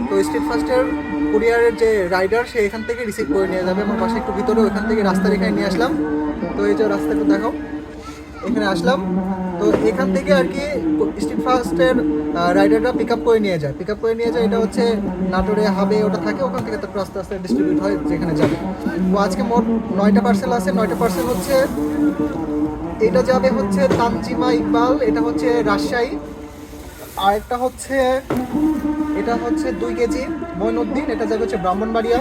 তো স্ট্রিট ফাস্টের কুরিয়ারের যে রাইডার সে এখান থেকে রিসিভ করে নিয়ে যাবে আমার বাসা একটু ভিতরে, ওখান থেকে রাস্তার এখানে নিয়ে আসলাম। তো এই যে রাস্তা একটু দেখো, এখানে আসলাম। তো এখান থেকে আর কি স্ট্রিট ফাস্টের রাইডাররা পিক আপ করে নিয়ে যায়, এটা হচ্ছে নাটোরে হাবে ওটা থাকে, ওখান থেকে তারপর আস্তে আস্তে ডিস্ট্রিবিউট হয় যেখানে যাবে। তো আজকে মোট 9টা পার্সেল আছে। 9টা পার্সেল হচ্ছে, এটা যাবে হচ্ছে তানজিমা ইকবাল, এটা হচ্ছে রাজশাহী। আর একটা হচ্ছে, এটা হচ্ছে 2 কেজি মঈনুদ্দিন, এটা যাবে হচ্ছে ব্রাহ্মণবাড়িয়া।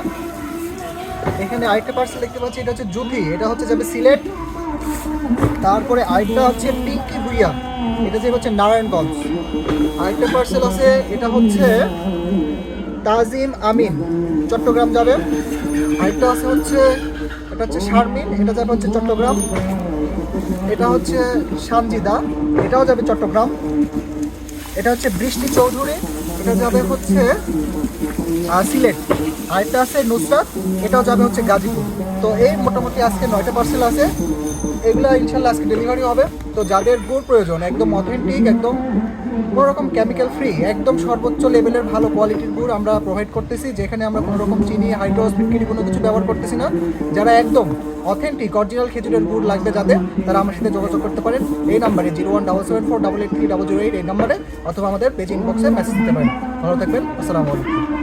এখানে আরেকটা পার্সেল দেখতে পাচ্ছি, এটা হচ্ছে জুথি, এটা হচ্ছে যাবে সিলেট। তারপরে আরেকটা হচ্ছে পিঙ্কি ভুইয়া, এটা যাবে হচ্ছে নারায়ণগঞ্জ। আরেকটা পার্সেল আছে, এটা হচ্ছে তাজিম আমিন, চট্টগ্রাম যাবে। আরেকটা আছে হচ্ছে, এটা হচ্ছে শারমিন, এটা যাবে হচ্ছে চট্টগ্রাম। এটা হচ্ছে সানজিদা, এটাও যাবে চট্টগ্রাম। এটা হচ্ছে বৃষ্টি চৌধুরী, এটা যাবে হচ্ছে সিলেট। আরেকটা আছে নুসরাত, এটাও যাবে হচ্ছে গাজীপুর। তো এই মোটামুটি আজকে 9টা পার্সেল আছে, এগুলো ইনশাল্লাহ আজকে ডেলিভারি হবে। তো যাদের গুড় প্রয়োজন একদম অথেন্টিক, একদম কোনো রকম কেমিক্যাল ফ্রি, একদম সর্বোচ্চ লেভেলের ভালো কোয়ালিটির গুড় আমরা প্রোভাইড করতেছি, যেখানে আমরা কোনো রকম চিনি, হাইড্রোস, বিটকিরি কোনো কিছু ব্যবহার করতেছি না। যারা একদম অথেন্টিক অরিজিনাল খেজুরের গুড় লাগবে যাদের, তারা আমার সাথে যোগাযোগ করতে পারেন এই নাম্বারে 01774883008, এই নাম্বারে, অথবা আমাদের পেজ ইনবক্সে মেসেজ দিতে পারেন। ভালো থাকবেন, আসসালামু আলাইকুম।